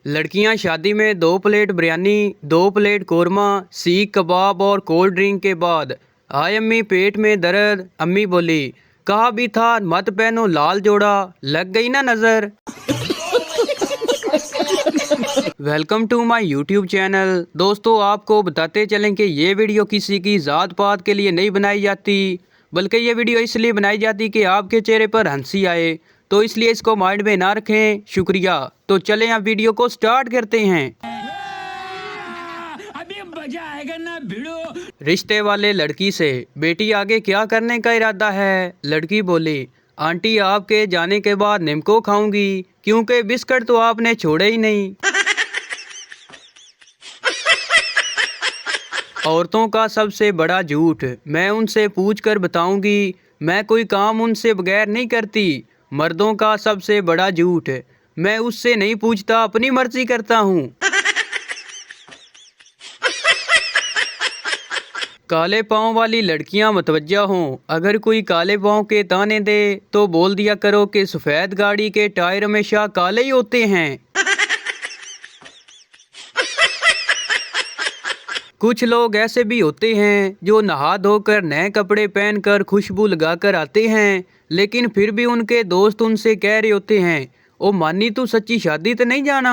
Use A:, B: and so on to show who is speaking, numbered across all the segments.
A: लड़कियां शादी में 2 प्लेट बिरयानी, 2 प्लेट कोरमा, सीख कबाब और कोल्ड ड्रिंक के बाद हाय अम्मी पेट में दर्द। अम्मी बोली कहा भी था मत पहनो लाल जोड़ा, लग गई ना नजर। Welcome to my YouTube channel. दोस्तों आपको बताते चलें कि ये वीडियो किसी की ज़ात पात के लिए नहीं बनाई जाती, बल्कि ये वीडियो इसलिए बनाई जाती कि आपके चेहरे पर हंसी आए, तो इसलिए इसको माइंड में ना रखें। शुक्रिया। तो चलें आप वीडियो को स्टार्ट करते हैं। अभी मजा आएगा ना भिड़ो। रिश्ते वाले लड़की से बेटी आगे क्या करने का इरादा है? लड़की बोली आंटी आपके जाने के बाद निम्को खाऊंगी, क्योंकि बिस्किट तो आपने छोड़े ही नहीं। औरतों का सबसे बड़ा झूठ, मैं उनसे पूछ कर बताऊंगी, मैं कोई काम उनसे बगैर नहीं करती। मर्दों का सबसे बड़ा झूठ, मैं उससे नहीं पूछता अपनी मर्जी करता हूँ। काले पाँव वाली लड़कियां मतवज्जा हों, अगर कोई काले पाँव के ताने दे तो बोल दिया करो कि सफ़ेद गाड़ी के टायर हमेशा काले ही होते हैं। कुछ लोग ऐसे भी होते हैं जो नहा धोकर नए कपड़े पहनकर खुशबू लगाकर आते हैं, लेकिन फिर भी उनके दोस्त उनसे कह रहे होते हैं ओ मानी तू सच्ची शादी तो नहीं जाना।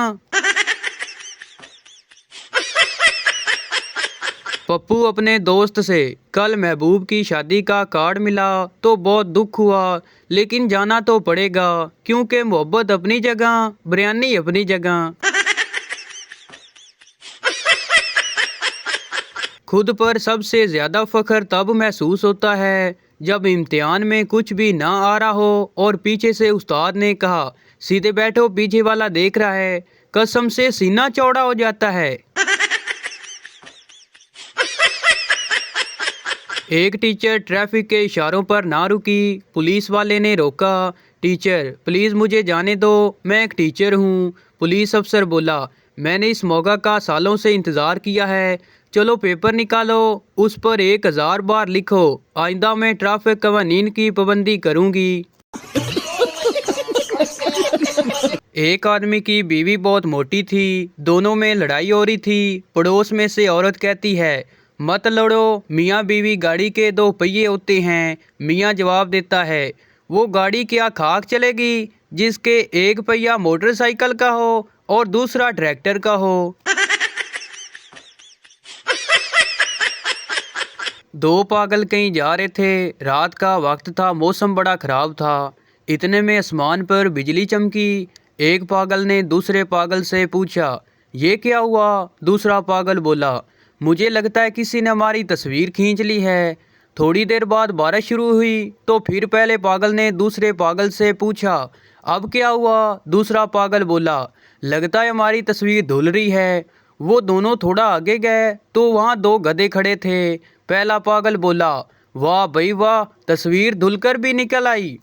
A: पप्पू अपने दोस्त से कल महबूब की शादी का कार्ड मिला तो बहुत दुख हुआ, लेकिन जाना तो पड़ेगा क्योंकि मोहब्बत अपनी जगह, बिरयानी अपनी जगह। खुद पर सबसे ज़्यादा फ़ख्र तब महसूस होता है जब इम्तिहान में कुछ भी ना आ रहा हो और पीछे से उस्ताद ने कहा सीधे बैठो पीछे वाला देख रहा है, कसम से सीना चौड़ा हो जाता है। एक टीचर ट्रैफिक के इशारों पर ना रुकी, पुलिस वाले ने रोका। टीचर प्लीज़ मुझे जाने दो, मैं एक टीचर हूँ। पुलिस अफसर बोला मैंने इस मौका का सालों से इंतज़ार किया है, चलो पेपर निकालो, उस पर 1000 बार लिखो आइंदा मैं ट्रैफिक कवानीन की पाबंदी करूँगी। एक आदमी की बीवी बहुत मोटी थी, दोनों में लड़ाई हो रही थी। पड़ोस में से औरत कहती है मत लड़ो, मियाँ बीवी गाड़ी के 2 पहिए होते हैं। मियाँ जवाब देता है वो गाड़ी क्या खाक चलेगी जिसके एक पहिया मोटरसाइकिल का हो और दूसरा ट्रैक्टर का हो। 2 पागल कहीं जा रहे थे, रात का वक्त था, मौसम बड़ा ख़राब था। इतने में आसमान पर बिजली चमकी। एक पागल ने दूसरे पागल से पूछा ये क्या हुआ? दूसरा पागल बोला मुझे लगता है किसी ने हमारी तस्वीर खींच ली है। थोड़ी देर बाद बारिश शुरू हुई तो फिर पहले पागल ने दूसरे पागल से पूछा अब क्या हुआ? दूसरा पागल बोला लगता है हमारी तस्वीर धुल रही है। वो दोनों थोड़ा आगे गए तो वहाँ 2 गधे खड़े थे। पहला पागल बोला वाह भाई वाह, तस्वीर धुलकर भी निकल आई।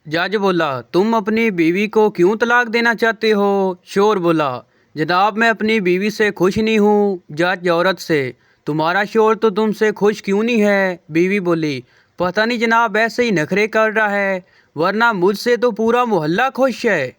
A: जज बोला तुम अपनी बीवी को क्यों तलाक देना चाहते हो? शोर बोला जनाब मैं अपनी बीवी से खुश नहीं हूँ। जज औरत से तुम्हारा शोर तो तुमसे खुश क्यों नहीं है? बीवी बोली पता नहीं जनाब ऐसे ही नखरे कर रहा है, वरना मुझसे तो पूरा मोहल्ला खुश है।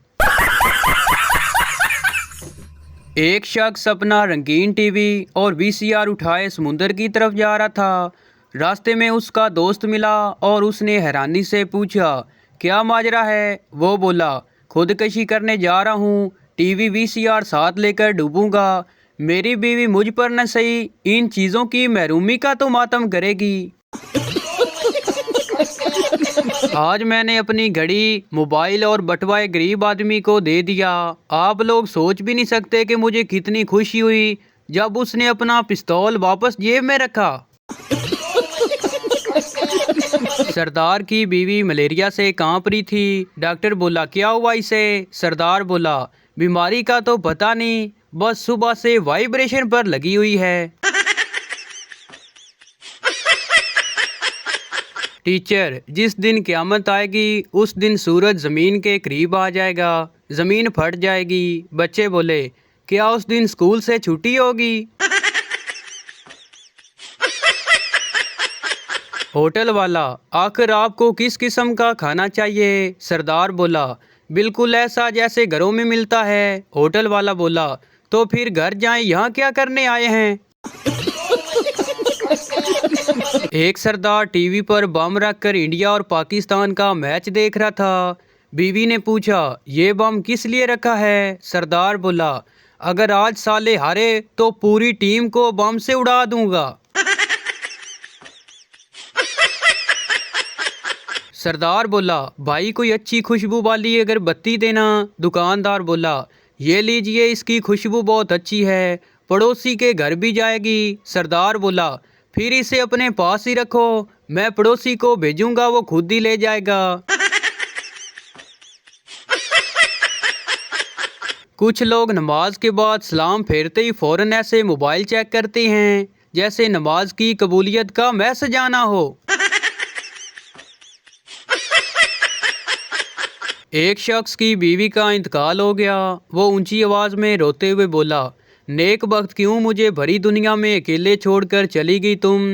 A: एक शख्स अपना रंगीन टीवी और वीसीआर उठाए समुंदर की तरफ जा रहा था। रास्ते में उसका दोस्त मिला और उसने हैरानी से पूछा क्या माजरा है? वो बोला खुदकशी करने जा रहा हूँ, टीवी वीसीआर साथ लेकर डूबूंगा। मेरी बीवी मुझ पर न सही इन चीज़ों की महरूमी का तो मातम करेगी। आज मैंने अपनी घड़ी, मोबाइल और बटुआ एक गरीब आदमी को दे दिया। आप लोग सोच भी नहीं सकते कि मुझे कितनी खुशी हुई जब उसने अपना पिस्तौल वापस जेब में रखा। सरदार की बीवी मलेरिया से कांप रही थी। डॉक्टर बोला क्या हुआ इसे? सरदार बोला बीमारी का तो पता नहीं, बस सुबह से वाइब्रेशन पर लगी हुई है। टीचर जिस दिन क़यामत आएगी उस दिन सूरज ज़मीन के करीब आ जाएगा, ज़मीन फट जाएगी। बच्चे बोले क्या उस दिन स्कूल से छुट्टी होगी? होटल वाला, आखिर आपको किस किस्म का खाना चाहिए? सरदार बोला, बिल्कुल ऐसा जैसे घरों में मिलता है। होटल वाला बोला, तो फिर घर जाएं, यहाँ क्या करने आए हैं? एक सरदार टीवी पर बम रखकर इंडिया और पाकिस्तान का मैच देख रहा था। बीवी ने पूछा, ये बम किस लिए रखा है? सरदार बोला, अगर आज साले हारे तो पूरी टीम को बम से उड़ा दूंगा। सरदार बोला, भाई कोई अच्छी खुशबू वाली अगरबत्ती देना। दुकानदार बोला, ये लीजिए, इसकी खुशबू बहुत अच्छी है, पड़ोसी के घर भी जाएगी। सरदार बोला, फिर इसे अपने पास ही रखो, मैं पड़ोसी को भेजूंगा, वो खुद ही ले जाएगा। कुछ लोग नमाज के बाद सलाम फेरते ही फौरन ऐसे मोबाइल चेक करते हैं जैसे नमाज की कबूलियत का मैसेज आना हो। एक शख्स की बीवी का इंतकाल हो गया। वो ऊंची आवाज में रोते हुए बोला, नेक वक्त क्यों मुझे भरी दुनिया में अकेले छोड़कर चली गई तुम।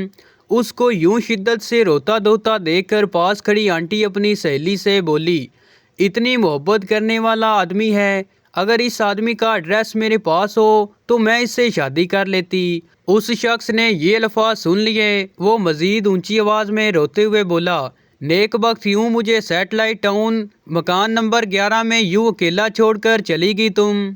A: उसको यूं शिद्दत से रोता धोता देखकर पास खड़ी आंटी अपनी सहेली से बोली, इतनी मोहब्बत करने वाला आदमी है, अगर इस आदमी का एड्रेस मेरे पास हो तो मैं इससे शादी कर लेती। उस शख्स ने ये अल्फाज सुन लिए। वो मजीद ऊंची आवाज में रोते हुए बोला, नेक वक्त यूं मुझे सैटेलाइट टाउन मकान नंबर 11 में यूं अकेला छोड़कर चली गई तुम।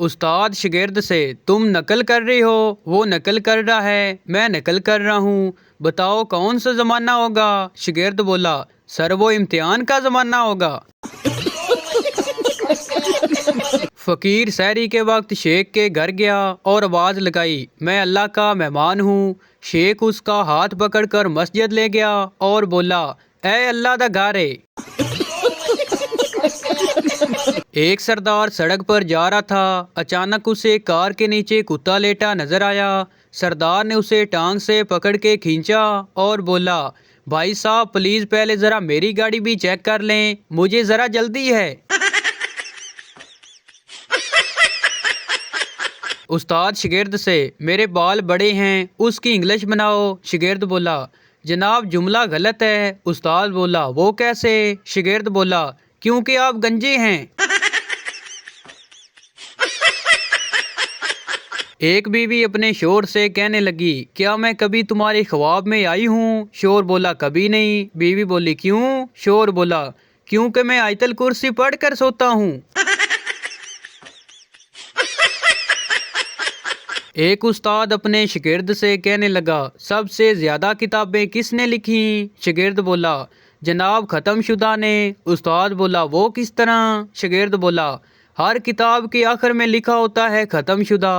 A: उस्ताद शागिर्द से, तुम नकल कर रहे हो? वो नकल कर रहा है, मैं नकल कर रहा हूँ, बताओ कौन सा ज़माना होगा? शागिर्द बोला, सर वो इम्तिहान का ज़माना होगा। फ़कीर सहरी के वक्त शेख के घर गया और आवाज़ लगाई, मैं अल्लाह का मेहमान हूँ। शेख उसका हाथ पकड़कर मस्जिद ले गया और बोला, ऐ अल्लाह दा घर है। एक सरदार सड़क पर जा रहा था। अचानक उसे कार के नीचे कुत्ता लेटा नजर आया। सरदार ने उसे टांग से पकड़ के खींचा और बोला, भाई साहब प्लीज पहले जरा मेरी गाड़ी भी चेक कर लें, मुझे जरा जल्दी है। उस्ताद शागिर्द से, मेरे बाल बड़े हैं, उसकी इंग्लिश बनाओ। शागिर्द बोला, जनाब जुमला गलत है। उस्ताद बोला, वो कैसे? शागिर्द बोला, क्योंकि आप गंजे हैं। एक बीवी अपने शोर से कहने लगी, क्या मैं कभी तुम्हारे ख्वाब में आई हूँ? शोर बोला, कभी नहीं। बीवी बोली, क्यों? शोर बोला, क्योंकि मैं आयतल कुर्सी पढ़कर सोता हूँ। एक उस्ताद अपने शागिर्द से कहने लगा, सबसे ज्यादा किताबें किसने लिखी? शागिर्द बोला, जनाब ख़त्मशुदा ने। उस्ताद बोला, वो किस तरह? शागिर्द बोला, हर किताब के आखिर में लिखा होता है ख़त्मशुदा।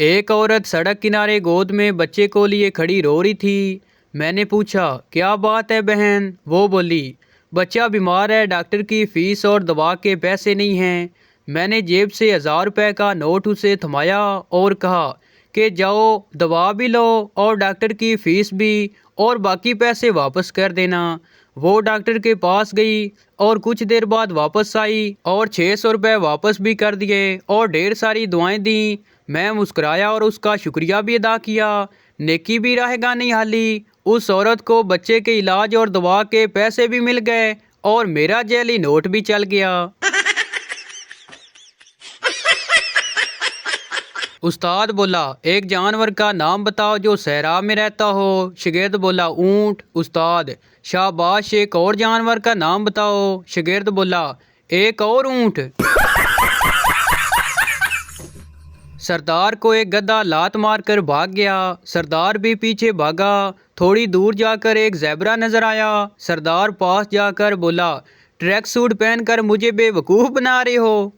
A: एक औरत सड़क किनारे गोद में बच्चे को लिए खड़ी रो रही थी। मैंने पूछा, क्या बात है बहन? वो बोली, बच्चा बीमार है, डॉक्टर की फीस और दवा के पैसे नहीं हैं। मैंने जेब से 1000 रुपये का नोट उसे थमाया और कहा कि जाओ दवा भी लो और डॉक्टर की फीस भी और बाकी पैसे वापस कर देना। वो डॉक्टर के पास गई और कुछ देर बाद वापस आई और 600 रुपये वापस भी कर दिए और ढेर सारी दुआएं दी। मैं मुस्कुराया और उसका शुक्रिया भी अदा किया। नेकी भी रहेगा नहीं हाली। उस औरत को बच्चे के इलाज और दवा के पैसे भी मिल गए और मेरा जेली नोट भी चल गया। उस्ताद बोला, एक जानवर का नाम बताओ जो सहरा में रहता हो। शागिर्द बोला, ऊंट। उस्ताद, शाबाश, एक और जानवर का नाम बताओ। शागिर्द बोला, एक और ऊंट। सरदार को एक गधा लात मारकर भाग गया। सरदार भी पीछे भागा। थोड़ी दूर जाकर एक ज़ेब्रा नजर आया। सरदार पास जाकर बोला, ट्रैक सूट पहनकर मुझे बेवकूफ़ बना रहे हो।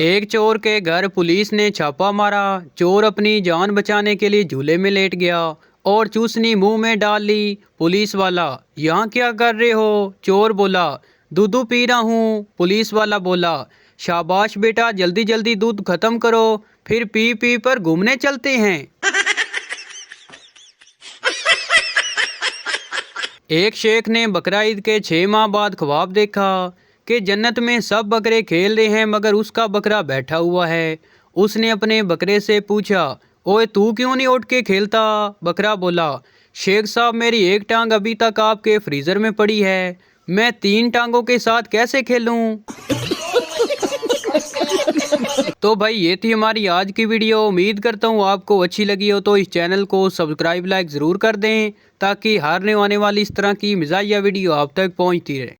A: एक चोर के घर पुलिस ने छापा मारा। चोर अपनी जान बचाने के लिए झूले में लेट गया और चूसनी मुंह में डाल ली। पुलिस वाला, यहाँ क्या कर रहे हो? चोर बोला, दूध पी रहा हूँ। पुलिस वाला बोला, शाबाश बेटा, जल्दी जल्दी दूध खत्म करो, फिर पी पी पर घूमने चलते हैं। एक शेख ने बकरा ईद के 6 माह बाद ख्वाब देखा कि जन्नत में सब बकरे खेल रहे हैं मगर उसका बकरा बैठा हुआ है। उसने अपने बकरे से पूछा, ओए तू क्यों नहीं उठ के खेलता? बकरा बोला, शेख साहब मेरी एक टांग अभी तक आपके फ्रीज़र में पड़ी है, मैं 3 टांगों के साथ कैसे खेलूं? तो भाई ये थी हमारी आज की वीडियो। उम्मीद करता हूँ आपको अच्छी लगी हो, तो इस चैनल को सब्सक्राइब लाइक ज़रूर कर दें ताकि हर आने वाली इस तरह की मज़ाहिया वीडियो आप तक पहुँचती रहे।